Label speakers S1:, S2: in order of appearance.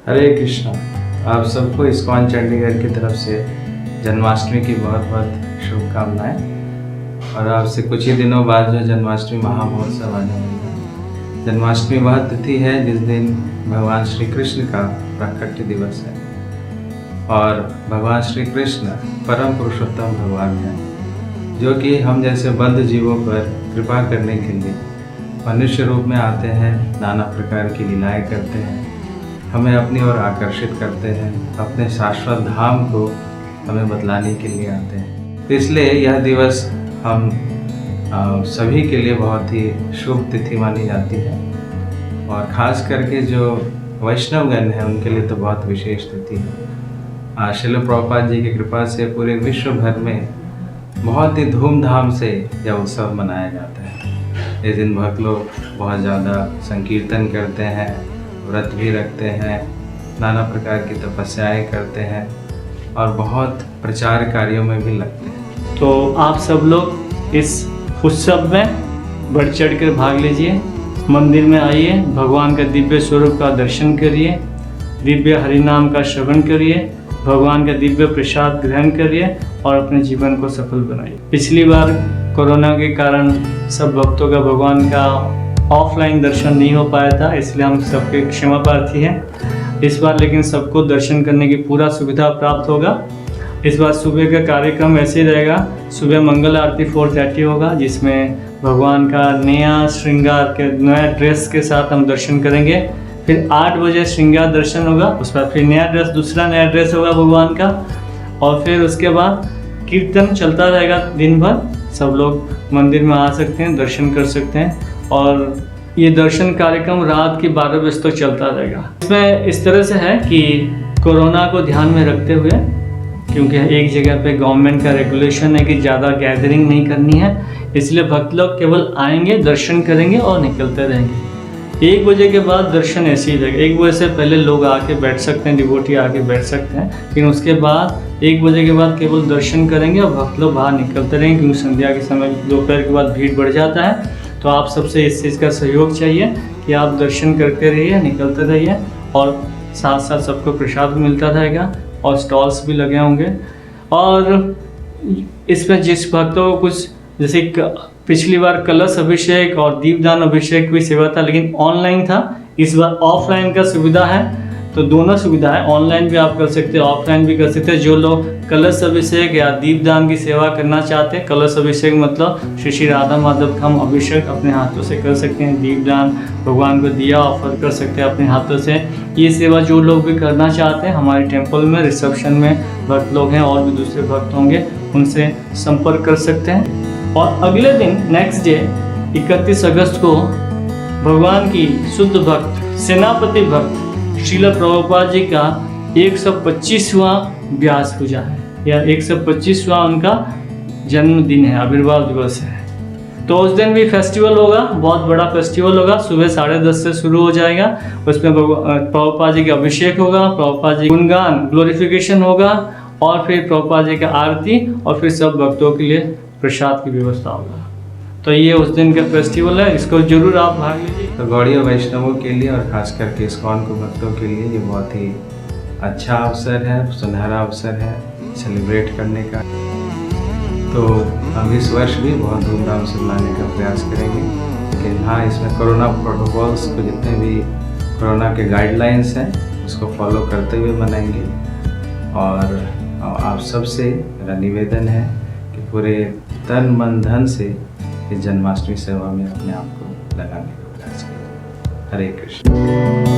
S1: हरे कृष्णा। आप सबको इस्कॉन चंडीगढ़ की तरफ से जन्माष्टमी की बहुत बहुत शुभकामनाएं। और आपसे कुछ ही दिनों बाद जो जन्माष्टमी महामहोत्सव आने वाला है। जन्माष्टमी वह तिथि है जिस दिन भगवान श्री कृष्ण का प्राकट्य दिवस है और भगवान श्री कृष्ण परम पुरुषोत्तम भगवान हैं, जो कि हम जैसे बद्ध जीवों पर कृपा करने के लिए मनुष्य रूप में आते हैं, नाना प्रकार की लीलाएं करते हैं, हमें अपनी ओर आकर्षित करते हैं, अपने शाश्वत धाम को हमें बतलाने के लिए आते हैं। तो इसलिए यह दिवस हम सभी के लिए बहुत ही शुभ तिथि मानी जाती है और ख़ास करके जो वैष्णवगण हैं उनके लिए तो बहुत विशेष तिथि है। श्रील प्रभुपाद जी की कृपा से पूरे विश्व भर में बहुत ही धूमधाम से यह उत्सव मनाया जाता है। इस दिन भक्त लोग बहुत ज़्यादा संकीर्तन करते हैं, व्रत भी रखते हैं, नाना प्रकार की तपस्याएं करते हैं और बहुत प्रचार कार्यों में भी लगते हैं।
S2: तो आप सब लोग इस उत्सव में बढ़ चढ़ कर भाग लीजिए, मंदिर में आइए, भगवान का दिव्य स्वरूप का दर्शन करिए, दिव्य हरिनाम का श्रवण करिए, भगवान का दिव्य प्रसाद ग्रहण करिए और अपने जीवन को सफल बनाइए। पिछली बार कोरोना के कारण सब भक्तों का भगवान का ऑफलाइन दर्शन नहीं हो पाया था, इसलिए हम सबके क्षमा प्रार्थी हैं। इस बार लेकिन सबको दर्शन करने की पूरा सुविधा प्राप्त होगा। इस बार सुबह का कार्यक्रम ऐसे ही रहेगा। सुबह मंगल आरती 4:30 होगा, जिसमें भगवान का नया श्रृंगार के नया ड्रेस के साथ हम दर्शन करेंगे। फिर 8 बजे श्रृंगार दर्शन होगा, उसके बाद फिर दूसरा नया ड्रेस होगा भगवान का, और फिर उसके बाद कीर्तन चलता रहेगा दिन भर। सब लोग मंदिर में आ सकते हैं, दर्शन कर सकते हैं और ये दर्शन कार्यक्रम रात के 12 बजे तक चलता रहेगा। इसमें इस तरह से है कि कोरोना को ध्यान में रखते हुए, क्योंकि एक जगह पे गवर्नमेंट का रेगुलेशन है कि ज़्यादा गैदरिंग नहीं करनी है, इसलिए भक्त लोग केवल आएंगे, दर्शन करेंगे और निकलते रहेंगे। 1 बजे के बाद दर्शन ऐसे ही रहेगा। 1 बजे से पहले लोग आके बैठ सकते हैं, डिवोटी आके बैठ सकते हैं, लेकिन उसके बाद 1 बजे के बाद केवल दर्शन करेंगे और भक्त लोग बाहर निकलते रहेंगे, क्योंकि संध्या के समय दोपहर के बाद भीड़ बढ़ जाता है। तो आप सबसे इस चीज़ का सहयोग चाहिए कि आप दर्शन करते रहिए, निकलते रहिए और साथ साथ सबको प्रसाद भी मिलता रहेगा और स्टॉल्स भी लगे होंगे। और इसमें जिस भक्तों को कुछ जैसे पिछली बार कलश अभिषेक और दीपदान अभिषेक की सेवा था, लेकिन ऑनलाइन था। इस बार ऑफलाइन का सुविधा है, तो दोनों सुविधा है, ऑनलाइन भी आप कर सकते हैं, ऑफलाइन भी कर सकते हैं। जो लोग कलश अभिषेक या दीपदान की सेवा करना चाहते हैं, कलश अभिषेक मतलब श्री श्री राधा माधव का हम अभिषेक अपने हाथों से कर सकते हैं, दीपदान भगवान को दिया ऑफर कर सकते हैं अपने हाथों से। ये सेवा जो लोग भी करना चाहते हैं, हमारे टेम्पल में रिसेप्शन में भक्त लोग हैं और भी दूसरे भक्त होंगे, उनसे संपर्क कर सकते हैं। और अगले दिन नेक्स्ट डे 31 अगस्त को भगवान की शुद्ध भक्त सेनापति भक्त श्रील प्रभुपाद जी का 125वां व्यास पूजा है, या 125वां उनका जन्मदिन है, आविर्भाव दिवस है। तो उस दिन भी फेस्टिवल होगा, बहुत बड़ा फेस्टिवल होगा। सुबह 10:30 से शुरू हो जाएगा। उसमें प्रभुपाद जी का अभिषेक होगा, प्रभुपाद जी गुणगान ग्लोरिफिकेशन होगा और फिर प्रभुपाद जी का आरती और फिर सब भक्तों के लिए प्रसाद की व्यवस्था होगा। तो ये उस दिन का फेस्टिवल है, इसको जरूर आप भाग लीजिए।
S1: तो गौड़ीय वैष्णवों के लिए और ख़ास करके इस्कॉन को भक्तों के लिए ये बहुत ही अच्छा अवसर है, सुनहरा अवसर है सेलिब्रेट करने का। तो हम इस वर्ष भी बहुत धूमधाम से मनाने का प्रयास करेंगे, लेकिन हाँ, इसमें कोरोना प्रोटोकॉल्स को जितने भी कोरोना के गाइडलाइंस हैं उसको फॉलो करते हुए मनाएंगे। और आप सबसे मेरा निवेदन है कि पूरे तन मन धन से इस जन्माष्टमी सेवा में अपने आप को लगाने का प्रयास करें। हरे कृष्ण।